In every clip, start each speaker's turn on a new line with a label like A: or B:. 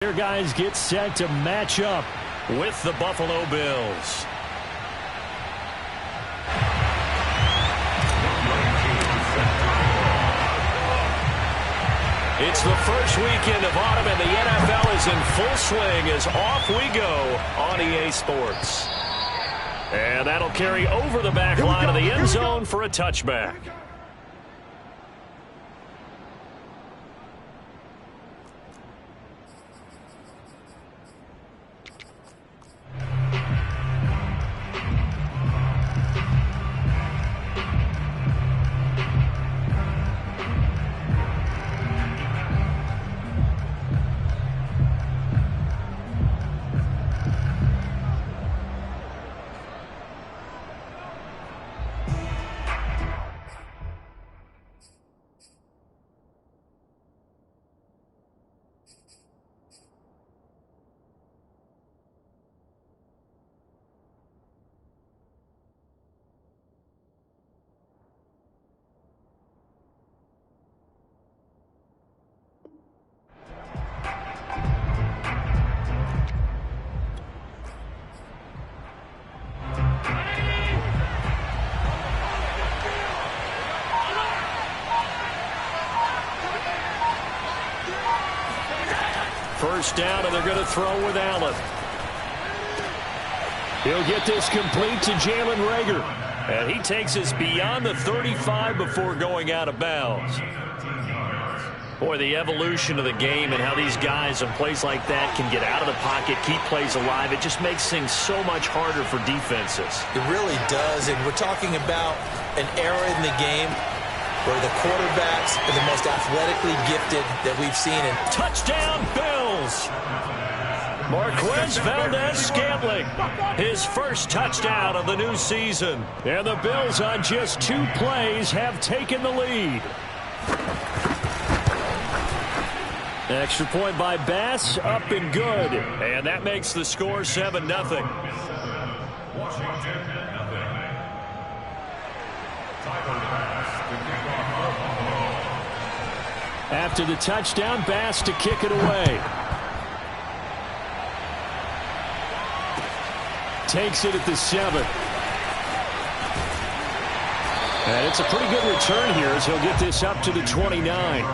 A: Here guys get set to match up with the Buffalo Bills. It's the first weekend of autumn and the NFL is in full swing as off we go on EA Sports. And that'll carry over the back line of the end zone for a touchback. First down, and they're going to throw with Allen. He'll get this complete to Jalen Reagor. And he takes us beyond the 35 before going out of bounds. Boy, the evolution of the game and how these guys in plays like that can get out of the pocket, keep plays alive, it just makes things so much harder for defenses.
B: It really does, and we're talking about an era in the game where the quarterbacks are the most athletically gifted that we've seen.
A: Touchdown, Bills! Marquez Valdez-Scantling, his first touchdown of the new season. And the Bills on just 2 plays have taken the lead. Extra point by Bass, up and good. And that makes the score 7-0. Washington, after the touchdown, Bass to kick it away. Takes it at the 7. And it's a pretty good return here as he'll get this up to the 29.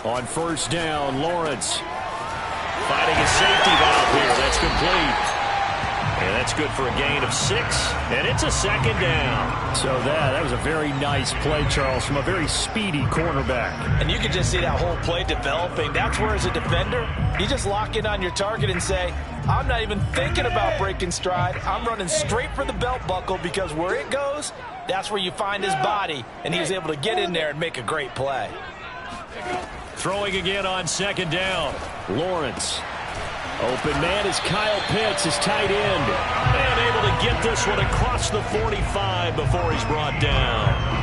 A: On first down, Lawrence fighting a safety valve here. That's complete. And that's good for a gain of 6. And it's a second down. So that was a very nice play, Charles, from a very speedy cornerback.
C: And you can just see that whole play developing. That's where, as a defender, you just lock in on your target and say, I'm not even thinking about breaking stride. I'm running straight for the belt buckle, because where it goes, that's where you find his body. And he was able to get in there and make a great play.
A: Throwing again on second down. Lawrence. Open man is Kyle Pitts, his tight end. And able to get this one across the 45 before he's brought down.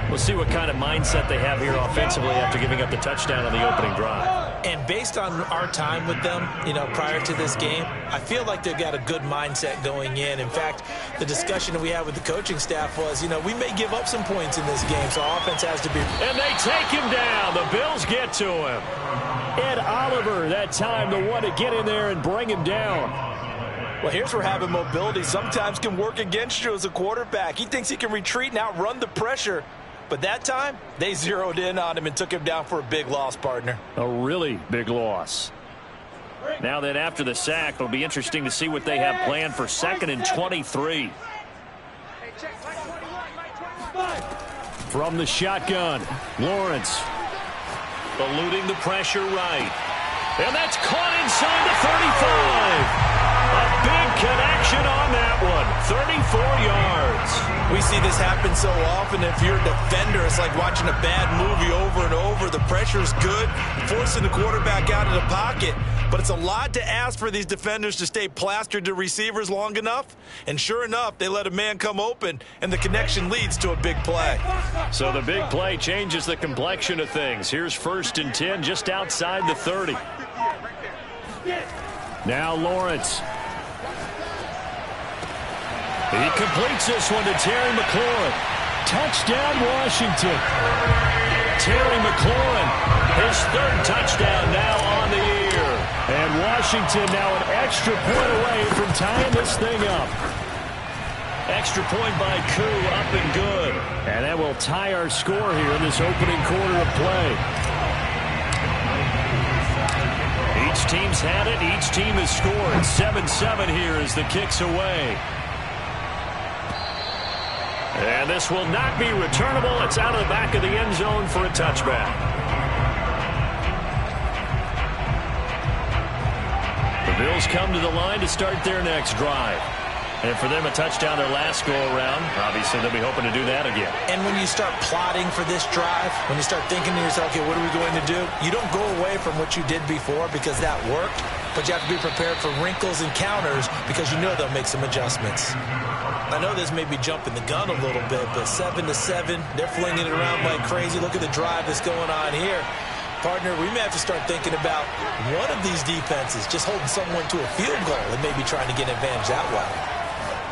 A: We'll see what kind of mindset they have here offensively after giving up the touchdown on the opening drive.
B: And based on our time with them, prior to this game, I feel like they've got a good mindset going in. In fact, the discussion that we had with the coaching staff was, we may give up some points in this game, so our offense has to be.
A: And they take him down. The Bills get to him. Ed Oliver, that time, the one to get in there and bring him down.
C: Well, here's where having mobility sometimes can work against you as a quarterback. He thinks he can retreat and outrun the pressure. But that time, they zeroed in on him and took him down for a big loss, partner.
A: A really big loss. Now that after the sack, it'll be interesting to see what they have planned for 2nd and 23. From the shotgun, Lawrence. Eluding the pressure right. And that's caught inside the 35. A big connection on that one. 34 yards.
B: We see this happen so often. If you're a defender, it's like watching a bad movie over and over. The pressure's good, forcing the quarterback out of the pocket. But it's a lot to ask for these defenders to stay plastered to receivers long enough. And sure enough, they let a man come open, and the connection leads to a big play.
A: So the big play changes the complexion of things. Here's 1st and 10 just outside the 30. Now Lawrence. He completes this one to Terry McLaurin. Touchdown, Washington. Terry McLaurin, his 3rd touchdown now on the year. And Washington now an extra point away from tying this thing up. Extra point by Koo, up and good. And that will tie our score here in this opening quarter of play. Each team's had it. Each team has scored. 7-7 here as the kick's away. And this will not be returnable. It's out of the back of the end zone for a touchback. The Bills come to the line to start their next drive. And for them, a touchdown their last go-around. Obviously, they'll be hoping to do that again.
B: And when you start plotting for this drive, when you start thinking to yourself, okay, what are we going to do? You don't go away from what you did before because that worked. But you have to be prepared for wrinkles and counters because you know they'll make some adjustments. I know this may be jumping the gun a little bit, but 7-7, they're flinging it around like crazy. Look at the drive that's going on here. Partner, we may have to start thinking about one of these defenses just holding someone to a field goal and maybe trying to get an advantage that way.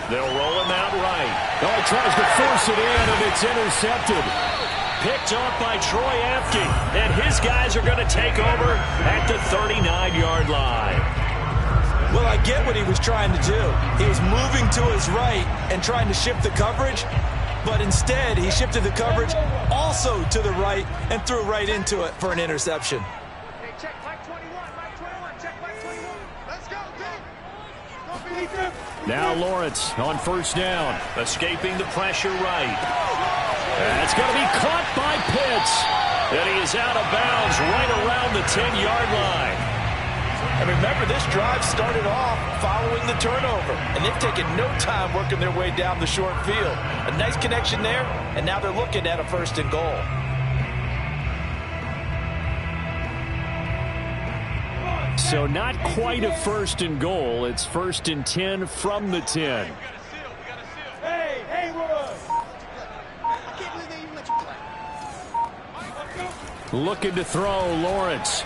A: They'll roll him out right. Oh, he tries to force it in, and it's intercepted. Picked off by Troy Apke, and his guys are going to take over at the 39-yard line.
B: Well, I get what he was trying to do. He was moving to his right and trying to shift the coverage, but instead he shifted the coverage also to the right and threw right into it for an interception.
D: Hey, check Mike 21, Mike 21, check Mike 21. Let's go, D.
A: Now Lawrence on 1st down, escaping the pressure right. That's going to be caught by Pitts, and he is out of bounds right around the 10-yard line.
C: And remember, this drive started off following the turnover, and they've taken no time working their way down the short field. A nice connection there, and now they're looking at a 1st and goal.
A: So not quite a 1st and goal. It's 1st and 10 from the 10.
D: Hey, Haywood!
A: Looking to throw, Lawrence.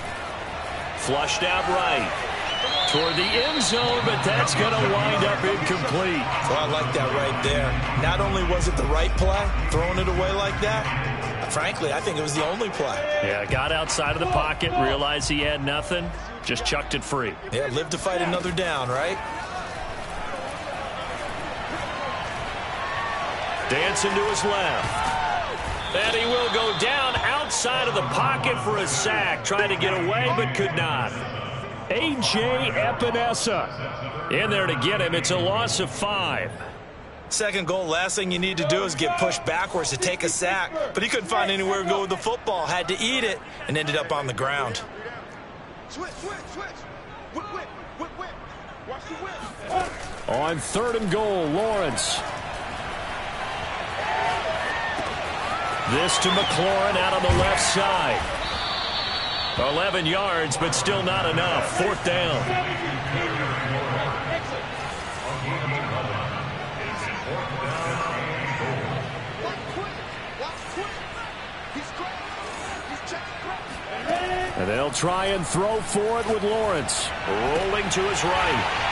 A: Flushed out right toward the end zone, but that's going to wind up incomplete.
B: Well, I like that right there. Not only was it the right play, throwing it away like that, frankly, I think it was the only play.
A: Yeah, got outside of the pocket, realized he had nothing, just chucked it free.
B: Yeah, live to fight another down, right?
A: Dancing to his left. And he will go down outside of the pocket for a sack. Trying to get away, but could not. A.J. Epinesa in there to get him. It's a loss of 5.
B: 2nd goal, last thing you need to do is get pushed backwards to take a sack. But he couldn't find anywhere to go with the football. Had to eat it and ended up on the ground.
D: Switch. Whip. Watch the whip.
A: On 3rd and goal, Lawrence. This to McLaurin out on the left side. 11 yards, but still not enough. 4th down. And they'll try and throw for it with Lawrence. Rolling to his right.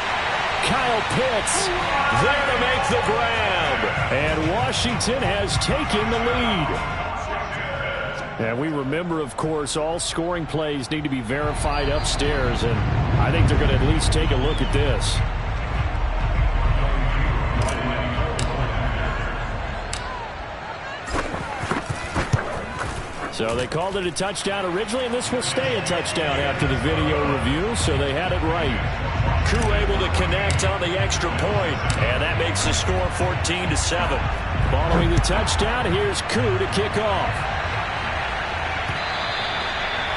A: Kyle Pitts there to make the grab. And Washington has taken the lead. And we remember, of course, all scoring plays need to be verified upstairs. And I think they're going to at least take a look at this. So they called it a touchdown originally, and this will stay a touchdown after the video review, so they had it right. Koo able to connect on the extra point, and that makes the score 14-7. Following the touchdown, here's Koo to kick off.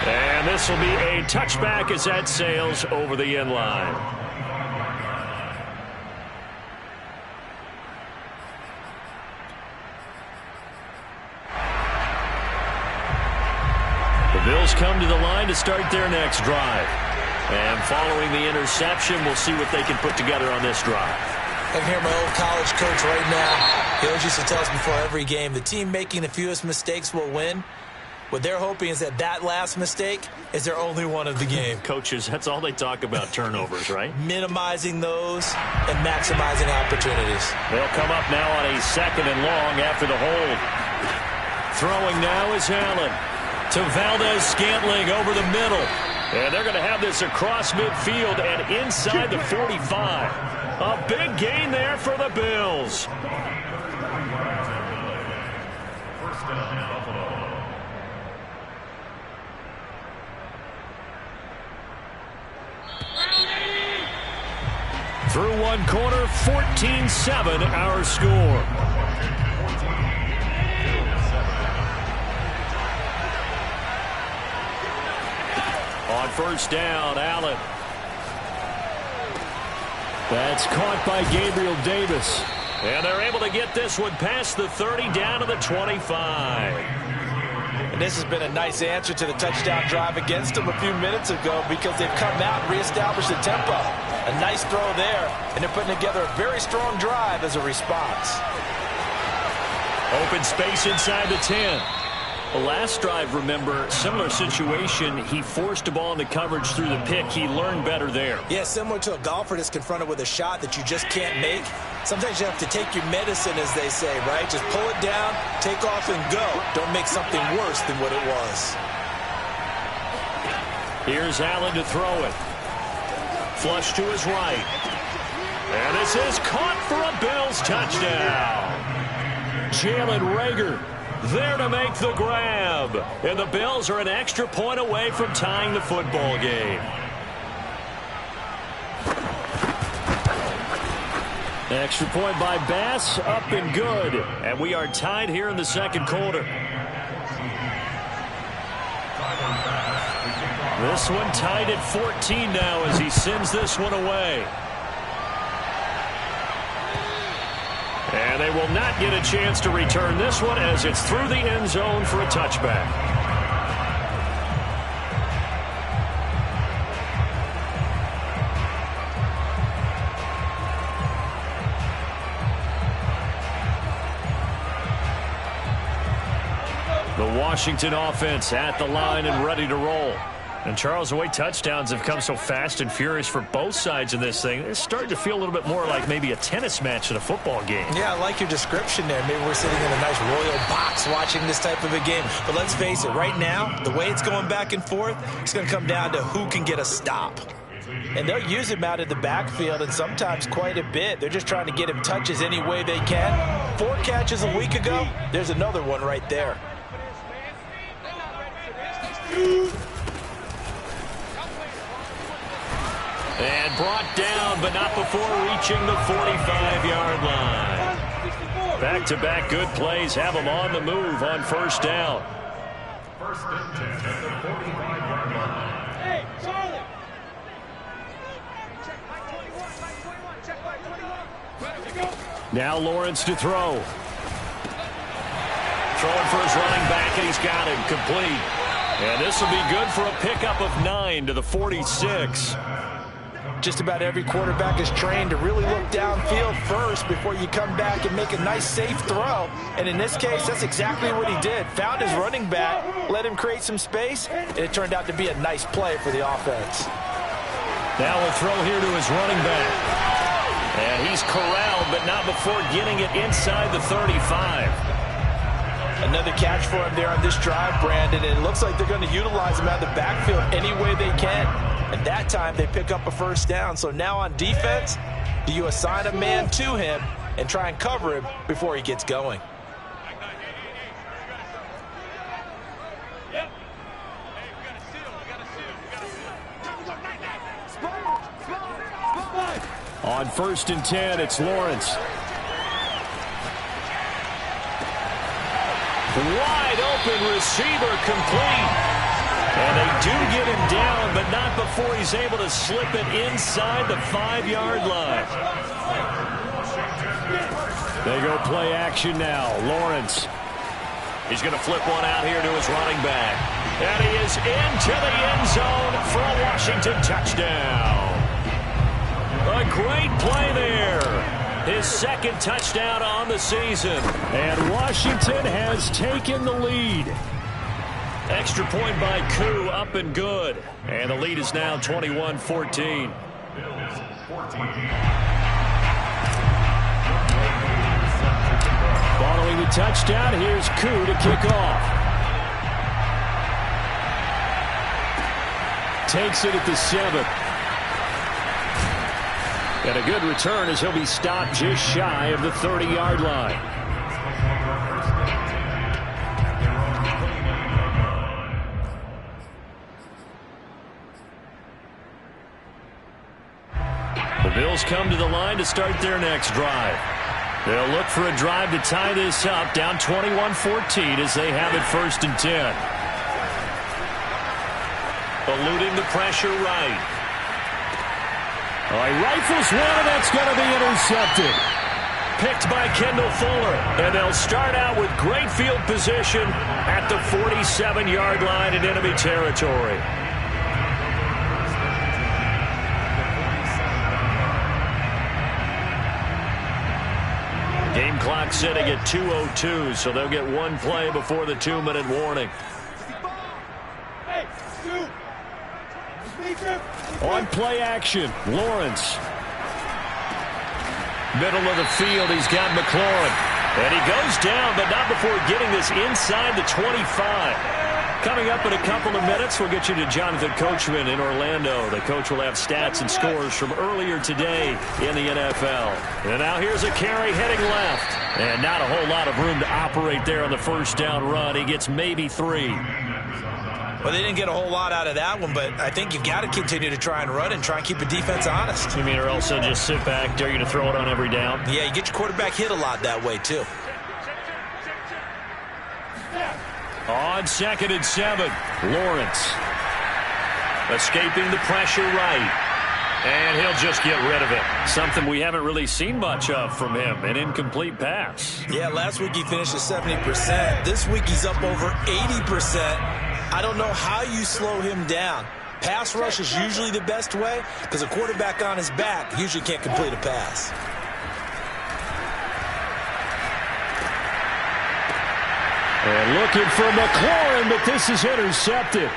A: And this will be a touchback as that sails over the end line. Bills come to the line to start their next drive. And following the interception, we'll see what they can put together on this drive.
B: I can hear my old college coach right now. He always used to tell us before every game, the team making the fewest mistakes will win. What they're hoping is that that last mistake is their only one of the game.
A: Coaches, that's all they talk about, turnovers, right?
B: Minimizing those and maximizing opportunities.
A: They'll come up now on a 2nd and long after the hold. Throwing now is Allen to Valdez-Scantling over the middle. And they're going to have this across midfield and inside the 45. A big gain there for the Bills. Through one quarter, 14-7 our score. On first down, Allen. That's caught by Gabriel Davis. And they're able to get this one past the 30 down to the 25.
C: And this has been a nice answer to the touchdown drive against them a few minutes ago because they've come out and reestablished the tempo. A nice throw there, and they're putting together a very strong drive as a response.
A: Open space inside the 10. The last drive, remember, similar situation. He forced a ball into coverage through the pick. He learned better there.
B: Yeah, similar to a golfer that's confronted with a shot that you just can't make. Sometimes you have to take your medicine, as they say, right? Just pull it down, take off, and go. Don't make something worse than what it was.
A: Here's Allen to throw it. Flush to his right. And this is caught for a Bills touchdown. Jalen Reagor there to make the grab. And the Bills are an extra point away from tying the football game. Extra point by Bass, up and good. And we are tied here in the second quarter. This one tied at 14 now as he sends this one away. And they will not get a chance to return this one as it's through the end zone for a touchback. The Washington offense at the line and ready to roll. And, Charles, the way touchdowns have come so fast and furious for both sides of this thing, it's starting to feel a little bit more like maybe a tennis match in a football game.
B: Yeah, I like your description there. Maybe we're sitting in a nice royal box watching this type of a game. But let's face it, right now, the way it's going back and forth, it's going to come down to who can get a stop. And they'll use him out of the backfield, and sometimes quite a bit. They're just trying to get him touches any way they can. 4 catches a week ago, there's another one right there.
A: And brought down, but not before reaching the 45-yard line. Back-to-back good plays have them on the move on first down.
D: First and 10 at the 45-yard line. Hey, Charlie! Check by 21, by 21, check by 21. Ready to go.
A: Now Lawrence to throw. Throwing for his running back, and he's got him complete. And this will be good for a pickup of 9 to the 46.
C: Just about every quarterback is trained to really look downfield first before you come back and make a nice, safe throw. And in this case, that's exactly what he did. Found his running back, let him create some space, and it turned out to be a nice play for the offense.
A: Now a throw here to his running back. And he's corralled, but not before getting it inside the 35.
C: Another catch for him there on this drive, Brandon, and it looks like they're going to utilize him out of the backfield any way they can. And that time they pick up a first down. So now on defense, do you assign a man to him and try and cover him before he gets going?
A: On first and 10, it's Lawrence. Wide open receiver complete. And they do get him down, but not before he's able to slip it inside the 5-yard line. They go play action now. Lawrence He's going to flip one out here to his running back. And he is into the end zone for a Washington touchdown. A great play there. His second touchdown on the season. And Washington has taken the lead. Extra point by Koo, up and good. And the lead is now 21-14. Following the touchdown, here's Koo to kick off. Takes it at the 7. And a good return as he'll be stopped just shy of the 30-yard line. The Bills come to the line to start their next drive. They'll look for a drive to tie this up, down 21-14 as they have it 1st and 10. Eluding the pressure right. He rifles one, and that's going to be intercepted. Picked by Kendall Fuller, and they'll start out with great field position at the 47-yard line in enemy territory. Game clock sitting at 2:02, so they'll get one play before the 2-minute warning. On play action, Lawrence. Middle of the field, he's got McLaurin. And he goes down, but not before getting this inside the 25. Coming up in a couple of minutes, we'll get you to Jonathan Coachman in Orlando. The coach will have stats and scores from earlier today in the NFL. And now here's a carry heading left. And not a whole lot of room to operate there on the first down run. He gets maybe 3.
B: Well, they didn't get a whole lot out of that one, but I think you've got to continue to try and run and try and keep the defense honest.
A: You mean, or else they'll just sit back, dare you to throw it on every down?
B: Yeah, you get your quarterback hit a lot that way, too.
A: On 2nd and 7, Lawrence. Escaping the pressure right. And he'll just get rid of it. Something we haven't really seen much of from him, an incomplete pass.
B: Yeah, last week he finished at 70%. This week he's up over 80%. I don't know how you slow him down. Pass rush is usually the best way because a quarterback on his back usually can't complete a pass.
A: And looking for McLaurin, but this is intercepted.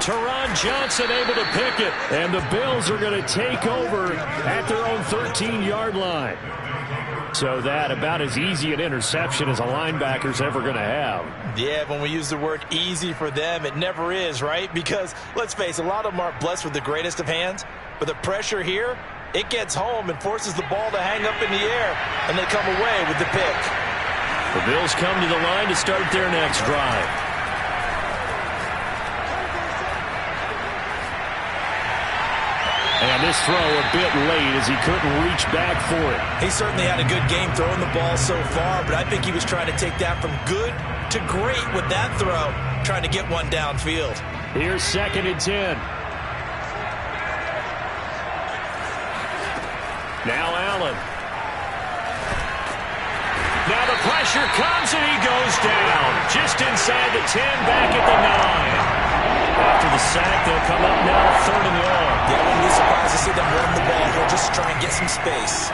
A: Teron Johnson able to pick it, and the Bills are going to take over at their own 13-yard line. So that about as easy an interception as a linebacker's ever going to have.
B: Yeah, when we use the word easy for them, it never is, right? Because, let's face it, a lot of them aren't blessed with the greatest of hands. But the pressure here, it gets home and forces the ball to hang up in the air, and they come away with the pick.
A: The Bills come to the line to start their next drive. And this throw a bit late as he couldn't reach back for it.
B: He certainly had a good game throwing the ball so far, but I think he was trying to take that from good to great with that throw, trying to get one downfield.
A: Here's 2nd and 10. Now Allen. Now the pressure comes and he goes down. Just inside the 10, back at the 9. After the sack, they'll come up now 3rd and long.
B: Yeah, I wouldn't be surprised to see them run the ball here just to try and get some space.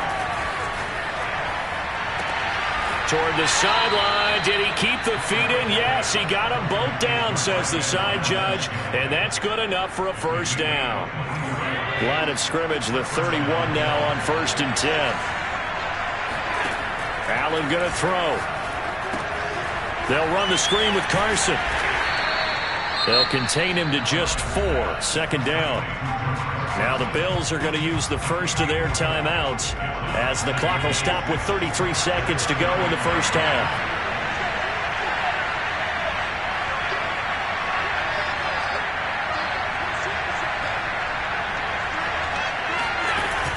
A: Toward the sideline. Did he keep the feet in? Yes, he got them both down, says the side judge. And that's good enough for a first down. Line of scrimmage, the 31 now on 1st and 10. Allen going to throw. They'll run the screen with Carson. They'll contain him to just 4. 2nd down. Now the Bills are going to use the first of their timeouts as the clock will stop with 33 seconds to go in the first half.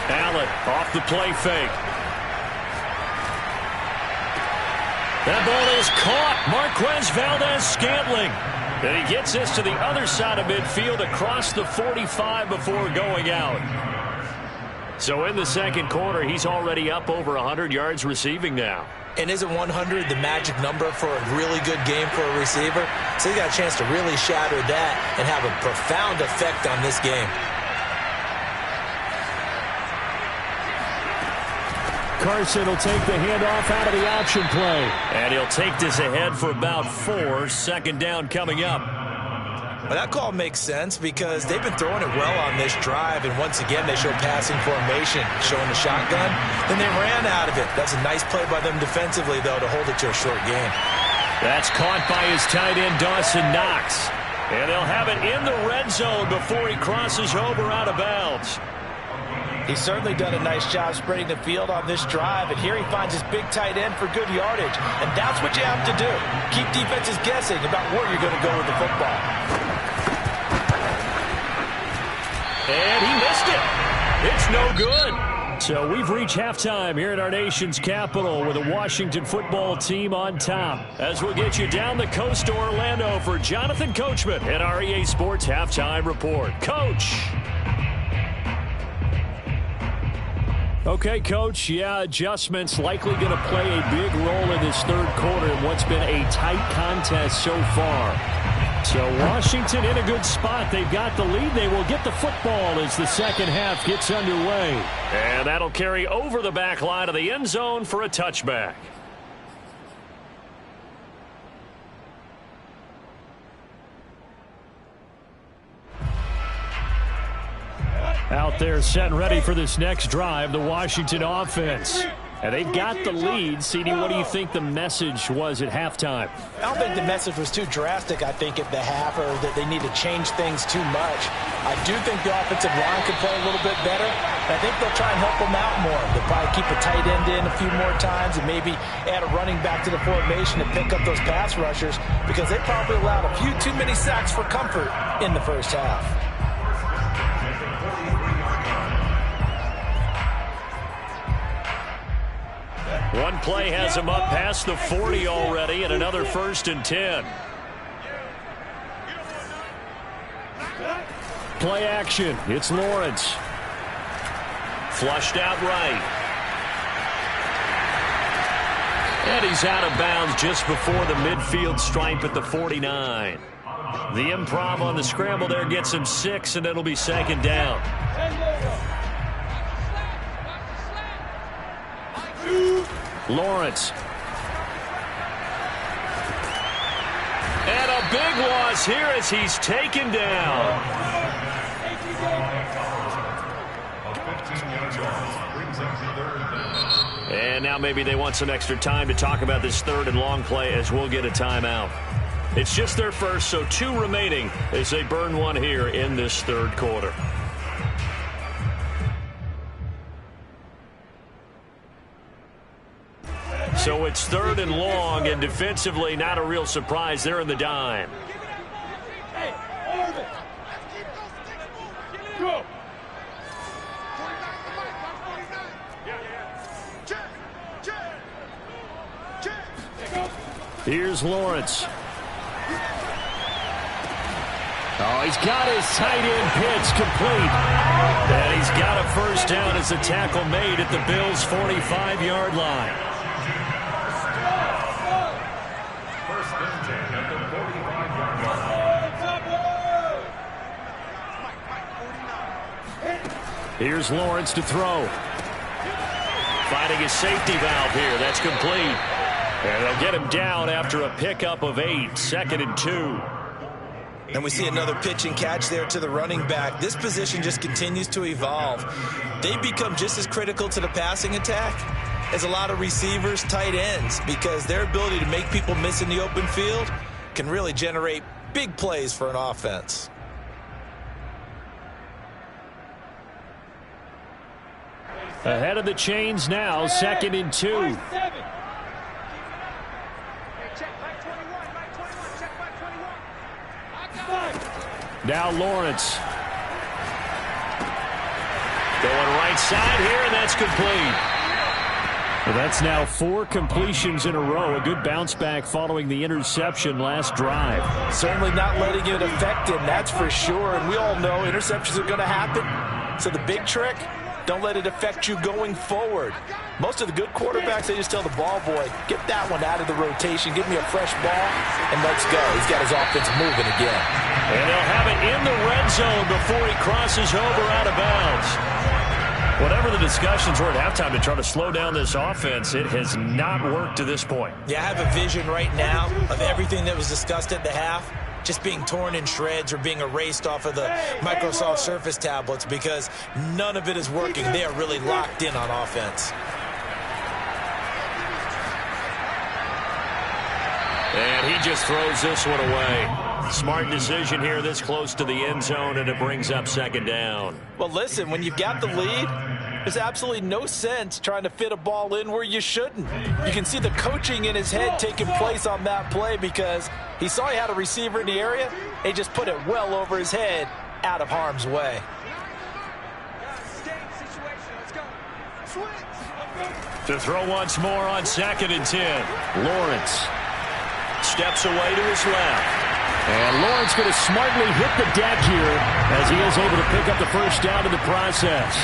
A: Allen off the play fake. That ball is caught. Marquez Valdez-Scantling. And he gets this to the other side of midfield across the 45 before going out. So in the second quarter, he's already up over 100 yards receiving now.
B: And isn't 100 the magic number for a really good game for a receiver? So he got a chance to really shatter that and have a profound effect on this game.
A: Carson will take the handoff out of the option play. And he'll take this ahead for about 4. Second down coming up.
B: Well, that call makes sense because they've been throwing it well on this drive, and once again they show passing formation, showing the shotgun. Then they ran out of it. That's a nice play by them defensively, though, to hold it to a short game.
A: That's caught by his tight end, Dawson Knox. And they'll have it in the red zone before he crosses over out of bounds.
C: He's certainly done a nice job spreading the field on this drive, and here he finds his big tight end for good yardage. And that's what you have to do. Keep defenses guessing about where you're going to go with the football.
A: And he missed it. It's no good. So we've reached halftime here at our nation's capital with the Washington football team on top. As we'll get you down the coast to Orlando for Jonathan Coachman at our EA Sports Halftime Report. Coach. Okay, Coach, yeah, adjustments likely going to play a big role in this third quarter in what's been a tight contest so far. So Washington in a good spot. They've got the lead. They will get the football as the second half gets underway. And that'll carry over the back line of the end zone for a touchback. Out there set and ready for this next drive, the Washington offense. And they've got the lead. CD, what do you think the message was at halftime?
C: I don't think the message was too drastic, I think, at the half, or that they need to change things too much. I do think the offensive line could play a little bit better. I think they'll try and help them out more. They'll probably keep a tight end in a few more times and maybe add a running back to the formation to pick up those pass rushers, because they probably allowed a few too many sacks for comfort in the first half.
A: One play has him up past the 40 already, and another 1st and 10. Play action. It's Lawrence. Flushed out right. And he's out of bounds just before the midfield stripe at the 49. The improv on the scramble there gets him 6, and it'll be second down. Lawrence. And a big loss here as he's taken down. And now maybe they want some extra time to talk about this third and long play as we'll get a timeout. It's just their first, so 2 remaining as they burn one here in this third quarter. So it's 3rd and long, and defensively not a real surprise. They're in the dime. Here's Lawrence. Oh, he's got his tight end pitch complete. And he's got a first down as the tackle made at the Bills' 45-yard line. Here's Lawrence to throw. Finding his safety valve here. That's complete. And they'll get him down after a pickup of 8. 2nd and 2.
B: And we see another pitch and catch there to the running back. This position just continues to evolve. They become just as critical to the passing attack as a lot of receivers, tight ends, because their ability to make people miss in the open field can really generate big plays for an offense.
A: Ahead of the chains now, 2nd and 2. Now Lawrence. Going right side here, and that's complete. Well, that's now 4 completions in a row. A good bounce back following the interception last drive.
C: Certainly not letting it affect him, that's for sure. And we all know interceptions are going to happen. So the big trick, Don't let it affect you going forward. Most of the good quarterbacks, they just tell the ball boy, get that one out of the rotation, give me a fresh ball, and let's go. He's got his offense moving again.
A: And they'll have it in the red zone before he crosses over out of bounds. Whatever the discussions were at halftime to try to slow down this offense, it has not worked to this point.
B: Yeah, I have a vision right now of everything that was discussed at the half just being torn in shreds or being erased off of the Microsoft Surface tablets because none of it is working. They are really locked in on offense.
A: And he just throws this one away. Smart decision here this close to the end zone, and it brings up second down.
C: Well, listen, when you've got the lead, there's absolutely no sense trying to fit a ball in where you shouldn't. You can see the coaching in his head taking place on that play because he saw he had a receiver in the area. He just put it well over his head out of harm's way.
A: To throw once more on 2nd and 10. Lawrence steps away to his left. And Lawrence going to smartly hit the deck here as he is able to pick up the first down in the process.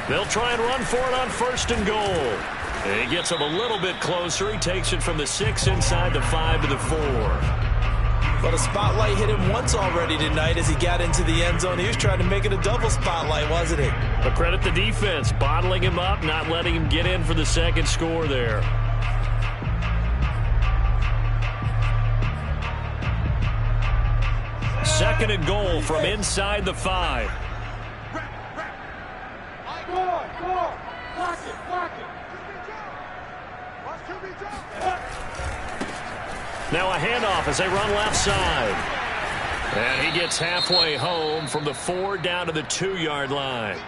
A: They'll try and run for it on 1st and goal. And he gets him a little bit closer. He takes it from the 6 inside the 5 to the 4.
B: Well, the spotlight hit him once already tonight as he got into the end zone. He was trying to make it a double spotlight, wasn't he?
A: But credit the defense, bottling him up, not letting him get in for the second score there. Second and goal from inside the 5. Now a handoff as they run left side. And he gets halfway home from the 4 down to the 2-yard line.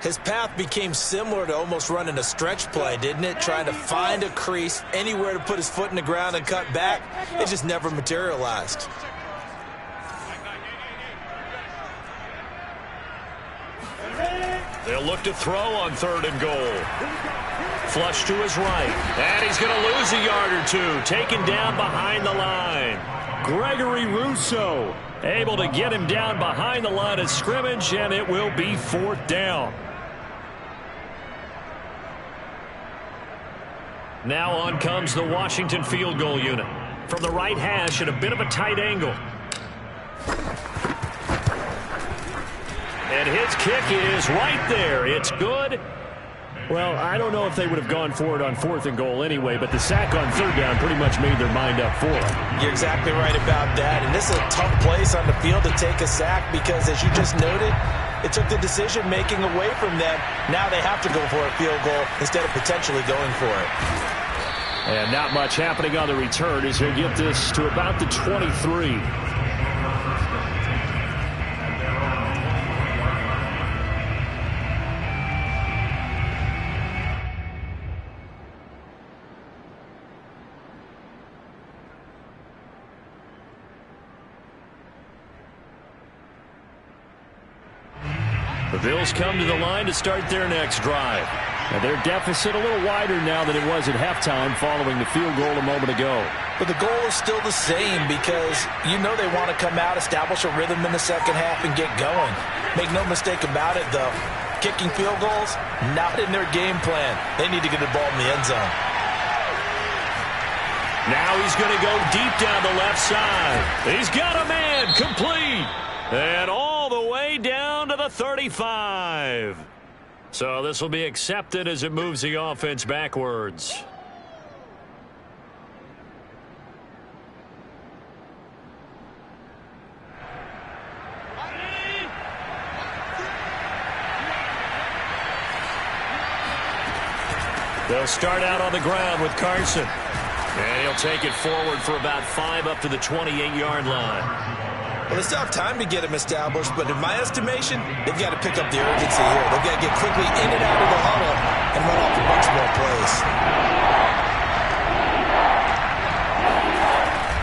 B: His path became similar to almost running a stretch play, didn't it? Trying to find a crease, anywhere to put his foot in the ground and cut back. It just never materialized.
A: They'll look to throw on 3rd and goal. Flush to his right. And he's going to lose a yard or two. Taken down behind the line. Gregory Rousseau able to get him down behind the line of scrimmage, and it will be 4th down. Now on comes the Washington field goal unit. From the right hash at a bit of a tight angle. And his kick is right there. It's good. Well, I don't know if they would have gone for it on 4th and goal anyway, but the sack on 3rd down pretty much made their mind up for it.
B: You're exactly right about that. And this is a tough place on the field to take a sack because, as you just noted, it took the decision-making away from them. Now they have to go for a field goal instead of potentially going for it.
A: And not much happening on the return as he'll get this to about the 23. The Bills come to the line to start their next drive. And their deficit a little wider now than it was at halftime following the field goal a moment ago.
B: But the goal is still the same because you know they want to come out, establish a rhythm in the second half, and get going. Make no mistake about it, though. Kicking field goals, not in their game plan. They need to get the ball in the end zone.
A: Now he's going to go deep down the left side. He's got a man, complete. And all the way down to the 35. So this will be accepted as it moves the offense backwards. They'll start out on the ground with Carson. And he'll take it forward for about 5 up to the 28-yard line.
B: Well, they still have time to get him established, but in my estimation, they've got to pick up the urgency here. They've got to get quickly in and out of the huddle and run off a bunch more plays.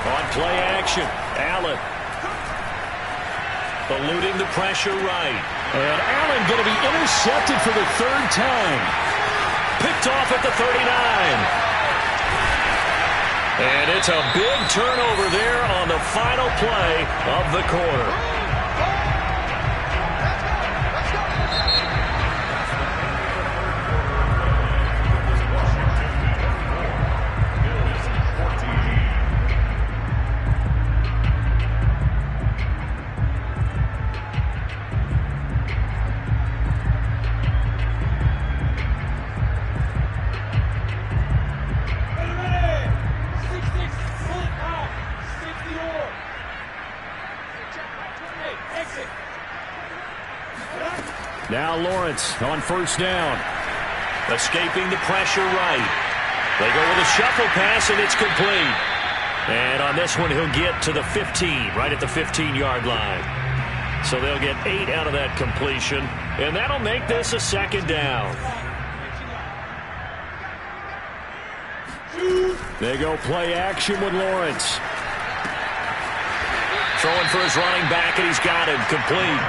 A: On play action, Allen. Eluding the pressure right. And Allen going to be intercepted for the 3rd time. Picked off at the 39. And it's a big turnover there on the the final play of the quarter. Now Lawrence on first down. Escaping the pressure right. They go with a shuffle pass, and it's complete. And on this one, he'll get to the 15, right at the 15-yard line. So they'll get 8 out of that completion, and that'll make this a second down. They go play action with Lawrence. Throwing for his running back, and he's got him complete.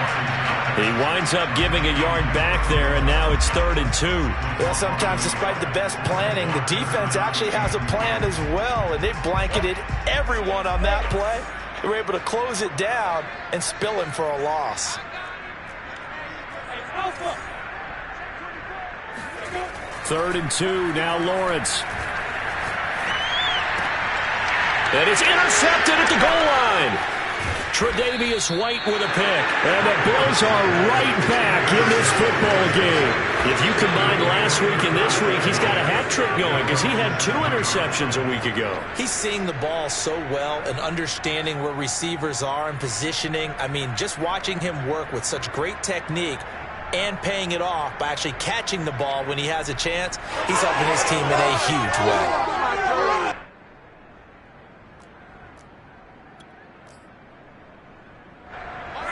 A: He winds up giving a yard back there, and now it's 3rd and 2.
C: Well, sometimes despite the best planning, the defense actually has a plan as well, and they blanketed everyone on that play. They were able to close it down and spill him for a loss.
A: 3rd and 2, now Lawrence. And it's intercepted at the goal line. Tre'Davious White with a pick. And the Bills are right back in this football game. If you combine last week and this week, he's got a hat trick going because he had 2 interceptions a week ago.
B: He's seeing the ball so well and understanding where receivers are and positioning. I mean, just watching him work with such great technique and paying it off by actually catching the ball when he has a chance, he's helping his team in a huge way.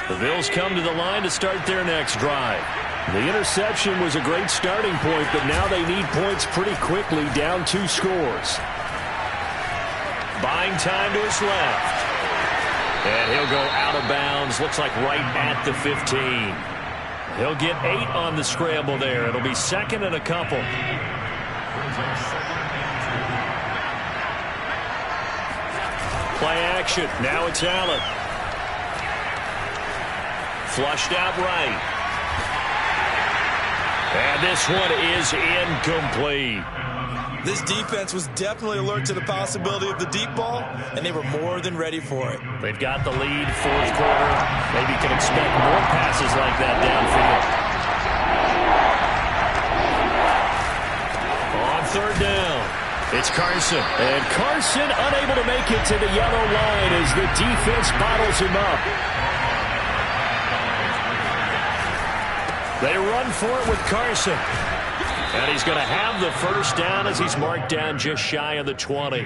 A: The Bills come to the line to start their next drive. The interception was a great starting point, but now they need points pretty quickly, down 2 scores. Buying time to his left. And he'll go out of bounds, looks like right at the 15. He'll get 8 on the scramble there. It'll be 2nd and a couple. Play action. Now it's Allen. Flushed out right. And this one is incomplete.
B: This defense was definitely alert to the possibility of the deep ball, and they were more than ready for it.
A: They've got the lead, 4th quarter. Maybe you can expect more passes like that downfield. On 3rd down, it's Carson. And Carson unable to make it to the yellow line as the defense bottles him up. They run for it with Carson. And he's going to have the first down as he's marked down just shy of the 20.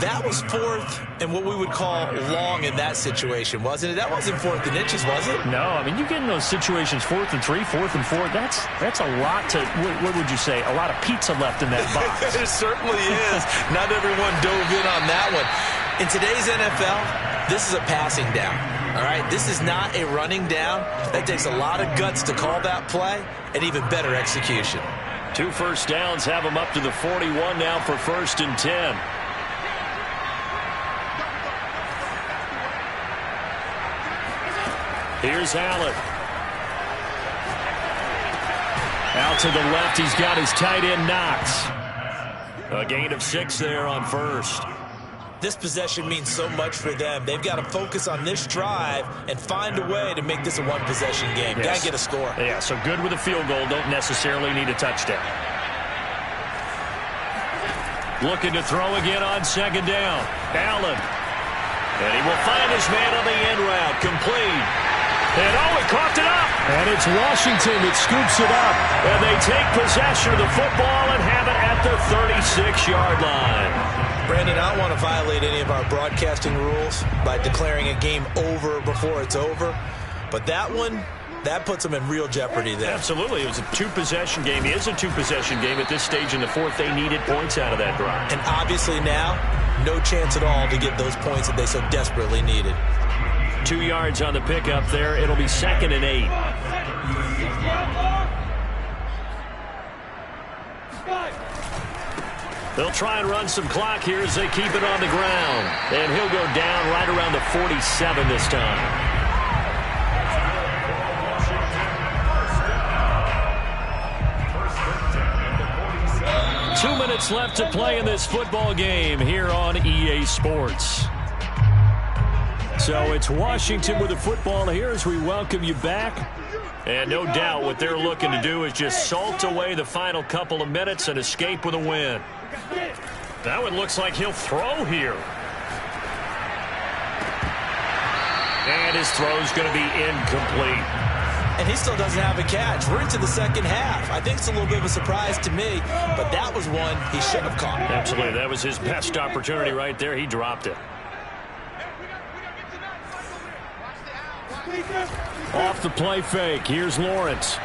B: That was 4th and what we would call long in that situation, wasn't it? That wasn't 4th and inches, was it?
A: No, I mean, you get in those situations, 4th and 3, 4th and 4. That's a lot to, what would you say, a lot of pizza left in that box.
B: It certainly is. Not everyone dove in on that one. In today's NFL, this is a passing down. All right, this is not a running down. That takes a lot of guts to call that play and even better execution.
A: 2 first downs have him up to the 41 now for 1st and 10. Here's Allen. Out to the left, he's got his tight end Knox. A gain of 6 there on 1st.
B: This possession means so much for them. They've got to focus on this drive and find a way to make this a one-possession game.
A: Yes.
B: Got to get a score.
A: Yeah, so good with a field goal. Don't necessarily need a touchdown. Looking to throw again on 2nd down. Allen. And he will find his man on the end route. Complete. And he coughed it up. And it's Washington that scoops it up. And they take possession of the football and have it at the 36-yard line.
B: Brandon, I don't want to violate any of our broadcasting rules by declaring a game over before it's over. But that one, that puts them in real jeopardy there.
A: Absolutely. It was a 2-possession game. It is a 2-possession game at this stage in the 4th. They needed points out of that drive.
B: And obviously now, no chance at all to get those points that they so desperately needed.
A: 2 yards on the pickup there. It'll be 2nd and 8. They'll try and run some clock here as they keep it on the ground. And he'll go down right around the 47 this time. 2 minutes left to play in this football game here on EA Sports. So it's Washington with the football here as we welcome you back. And no doubt what they're looking to do is just salt away the final couple of minutes and escape with a win. That one looks like he'll throw here. And his throw's going to be incomplete.
B: And he still doesn't have a catch. We're into the second half. I think it's a little bit of a surprise to me, but that was one he should have caught.
A: Absolutely. That was his best opportunity right there. He dropped it. Off the play fake. Here's Lawrence.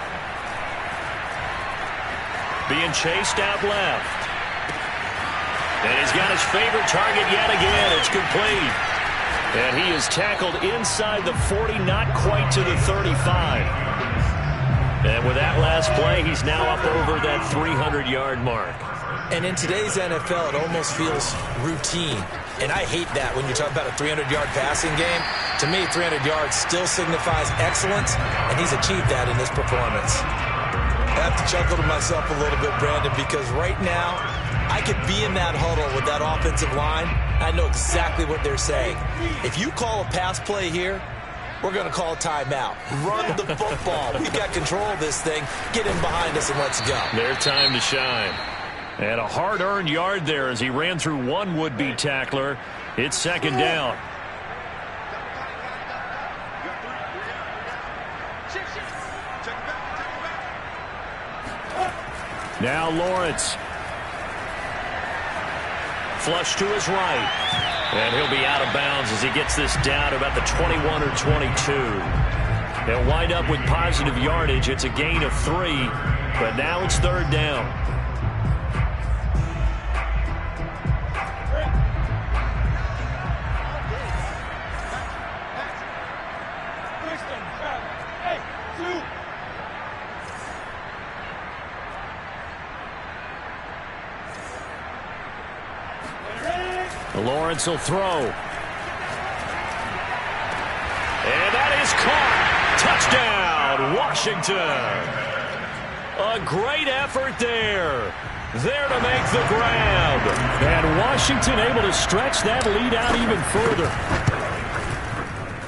A: Being chased out left. And he's got his favorite target yet again. It's complete. And he is tackled inside the 40, not quite to the 35. And with that last play, he's now up over that 300-yard mark.
B: And in today's NFL, it almost feels routine. And I hate that when you talk about a 300-yard passing game. To me, 300 yards still signifies excellence, and he's achieved that in this performance. I have to chuckle to myself a little bit, Brandon, because right now, I could be in that huddle with that offensive line. I know exactly what they're saying. If you call a pass play here, we're going to call a timeout. Run the football. We've got control of this thing. Get in behind us and let's go.
A: Their time to shine. And a hard-earned yard there as he ran through one would-be tackler. It's second down. Now Lawrence. Flush to his right. And he'll be out of bounds as he gets this down about the 21 or 22. They'll wind up with positive yardage. It's a gain of 3, but now it's third down. Lawrence will throw. And that is caught. Touchdown, Washington. A great effort there. There to make the grab. And Washington able to stretch that lead out even further.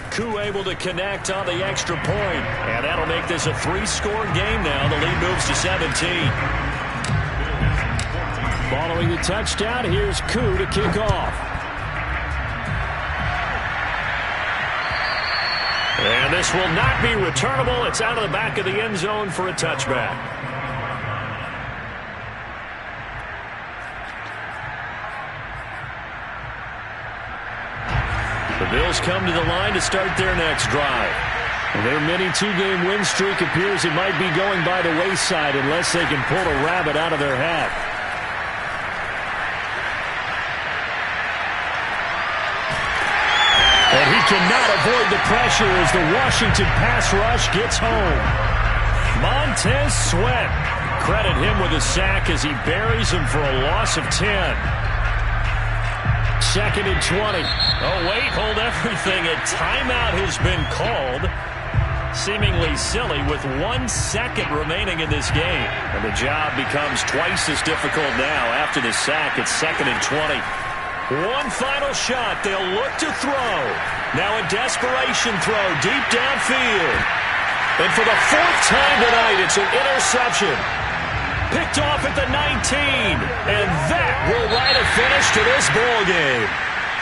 A: Koo able to connect on the extra point. And that'll make this a 3-score game now. The lead moves to 17. Following the touchdown, here's Koo to kick off. And this will not be returnable. It's out of the back of the end zone for a touchback. The Bills come to the line to start their next drive. Their mini 2-game win streak appears it might be going by the wayside unless they can pull a rabbit out of their hat. And he cannot avoid the pressure as the Washington pass rush gets home. Montez Sweat. Credit him with a sack as he buries him for a loss of 10. Second and 20. Oh, wait, hold everything. A timeout has been called. Seemingly silly with 1 second remaining in this game. And the job becomes twice as difficult now after the sack. It's second and 20. One final shot. They'll look to throw. Now a desperation throw deep downfield. And for the 4th time tonight, it's an interception. Picked off at the 19. And that will write a finish to this ball game.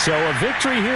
A: So a victory here.